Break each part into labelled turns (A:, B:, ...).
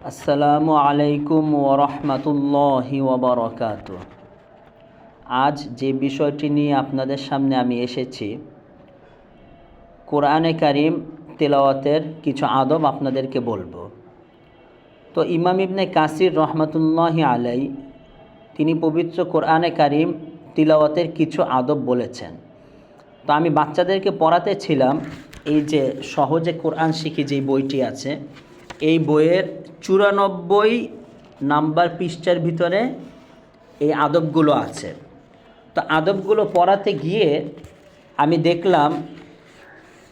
A: আসসালামু আলাইকুম ওরহমতুল্লাহি ওবরকাতুহ। আজ যে বিষয়টি নিয়ে আপনাদের সামনে আমি এসেছি, কোরআনে কারিম তেলাওয়াতের কিছু আদব আপনাদেরকে বলবো। তো ইমাম ইবনে কাসির রহমতুল্লাহি আলাই তিনি পবিত্র কোরআনে কারিম তিলাওয়াতের কিছু আদব বলেছেন। তো আমি বাচ্চাদেরকে পড়াতে ছিলাম, এই যে সহজে কোরআন শিখি যে বইটি আছে, এই বইয়ের 94 নাম্বার পৃষ্ঠার ভিতরে এই আদবগুলো আছে। তো আদবগুলো পড়াতে গিয়ে আমি দেখলাম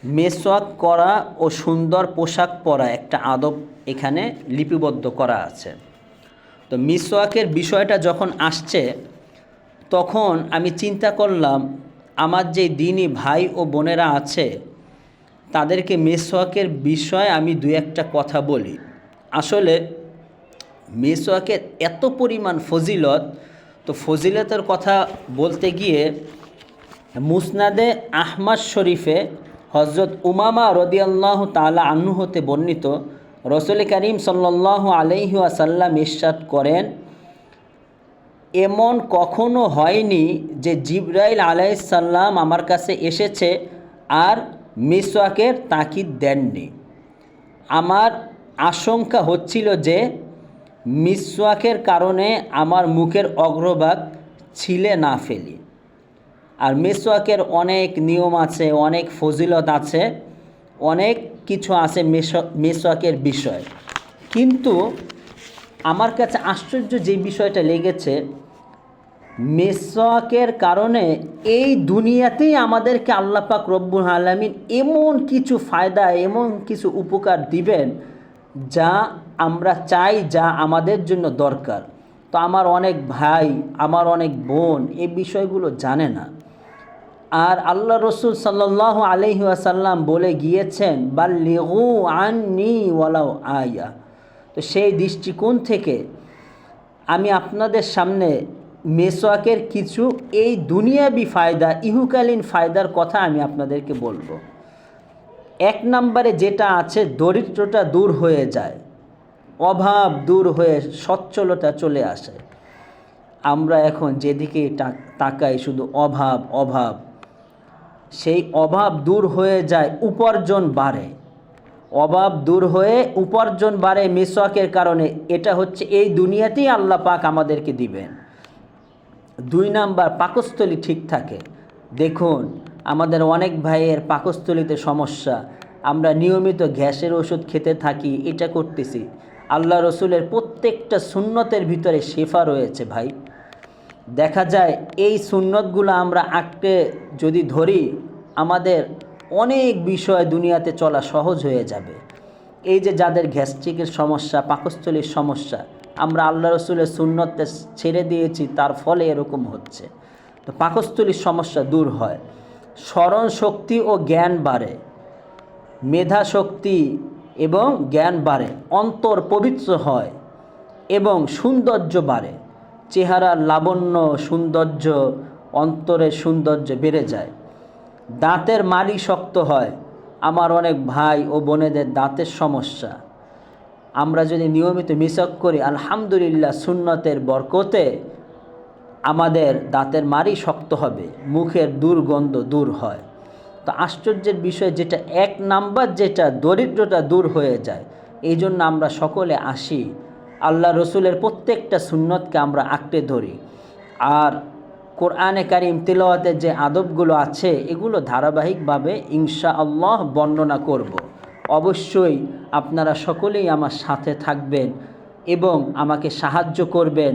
A: মেসওয়াক করা ও সুন্দর পোশাক পরা একটা আদব এখানে লিপিবদ্ধ করা আছে। তো মিসওয়াকের বিষয়টা যখন আসছে তখন আমি চিন্তা করলাম, আমার যে দিনী ভাই ও বোনেরা আছে তাদেরকে মিসওয়াকের বিষয়ে আমি দু একটা কথা বলি। আসলে মিসওয়াকের এত পরিমাণ ফজিলত, তো ফজিলতের কথা বলতে গিয়ে মুসনাদে আহমদ শরীফে হজরত উমামা রাদিয়াল্লাহু তাআলা আনহু হতে বর্ণিত, রসুল করিম সাল্লাল্লাহু আলাইহি ওয়াসাল্লাম ইরশাদ করেন, এমন কখনো হয়নি যে জিবরাইল আলাইহিস সালাম আমার কাছে এসেছে আর মিসওয়াকের তাকিদ দেননি। আমার আশঙ্কা হচ্ছিল যে মিসওয়াকের কারণে আমার মুখের অগ্রভাগ ছিলে না ফেলি। আর মিসওয়াকের অনেক নিয়ম আছে, অনেক ফজিলত আছে, অনেক কিছু আছে মিসওয়াকের বিষয়। কিন্তু আমার কাছে আশ্চর্য যে বিষয়টা লেগেছে, মিসওয়াকের কারণে এই দুনিয়াতেই আমাদেরকে আল্লাহ পাক রব্বুল আলামিন এমন কিছু ফায়দা, এমন কিছু উপকার দিবেন যা আমরা চাই, যা আমাদের জন্য দরকার। তো আমার অনেক ভাই, আমার অনেক বোন এই বিষয়গুলো জানে না। আর আল্লাহ রসুল সাল্লাল্লাহু আলাইহি ওয়াসাল্লাম বলে গিয়েছেন, বাল্লিগু আন্নি ওয়ালাউ আয়া। তো সেই দৃষ্টিকোণ থেকে আমি আপনাদের সামনে মিসওয়াকের কিছু এই দুনিয়াবি ফায়দা, ইহুকালীন ফায়দার কথা আমি আপনাদেরকে বলবো। এক নম্বরে যেটা আছে, দরিদ্রতা দূর হয়ে যায়, অভাব দূর হয়ে সচ্ছলতা চলে আসে। আমরা এখন যেদিকে তাকাই শুধু অভাব অভাব, সেই অভাব দূর হয়ে যায়, উপার্জন বাড়ে। অভাব দূর হয়ে উপার্জন বাড়ে মিসওয়াকের কারণে। এটা হচ্ছে এই দুনিয়াতেই আল্লাহ পাক আমাদেরকে দিবেন। দুই নাম্বার, পাকস্থলী ঠিক থাকে। দেখুন, আমাদের অনেক ভাইয়ের পাকস্থলীতে সমস্যা, আমরা নিয়মিত গ্যাসের ওষুধ খেতে থাকি, এটা করতেছি। আল্লাহ রসুলের প্রত্যেকটা সুন্নতের ভিতরে শেফা রয়েছে ভাই। দেখা যায় এই সুন্নতগুলো আমরা আঁকড়ে যদি ধরি, আমাদের অনেক বিষয় দুনিয়াতে চলা সহজ হয়ে যাবে। এই যে যাদের গ্যাস্ট্রিকের সমস্যা, পাকস্থলীর সমস্যা, আমরা আল্লাহ রসুলের সুন্নতকে ছেড়ে দিয়েছি, তার ফলে এরকম হচ্ছে। তো পাকস্থলীর সমস্যা দূর হয়, স্মরণ শক্তি ও জ্ঞান বাড়ে, মেধা শক্তি এবং জ্ঞান বাড়ে, অন্তর পবিত্র হয় এবং সৌন্দর্য বাড়ে। চেহারার লাবণ্য, সৌন্দর্য, অন্তরের সৌন্দর্য বেড়ে যায়। দাঁতের মাড়ি শক্ত হয়। আমার অনেক ভাই ও বোনেদের দাঁতের সমস্যা, আমরা যদি নিয়মিত মিসওয়াক করি, আলহামদুলিল্লাহ সুন্নতের বরকতে আমাদের দাঁতের মাড়ি শক্ত হবে, মুখের দুর্গন্ধ দূর হয়। তো আশ্চর্যের বিষয় যেটা, এক নাম্বার যেটা, দরিদ্রতা দূর হয়ে যায়। এই জন্য আমরা সকলে আসি, আল্লাহ রসুলের প্রত্যেকটা সুন্নতকে আমরা আঁকড়ে ধরি। আর কোরআনে কারিম তিলাওয়াতের যে আদবগুলো আছে, এগুলো ধারাবাহিকভাবে ইনশাআল্লাহ বর্ণনা করব। অবশ্যই আপনারা সকলেই আমার সাথে থাকবেন এবং আমাকে সাহায্য করবেন।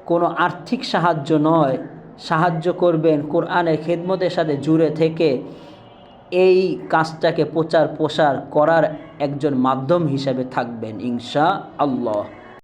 A: কোনো আর্থিক সাহায্য নয়, সাহায্য করবেন কোরআনের খেদমতের সাথে জুড়ে থেকে এই কাজটাকে প্রচার প্রসার করার একজন মাধ্যম হিসাবে থাকবেন ইনশাআল্লাহ।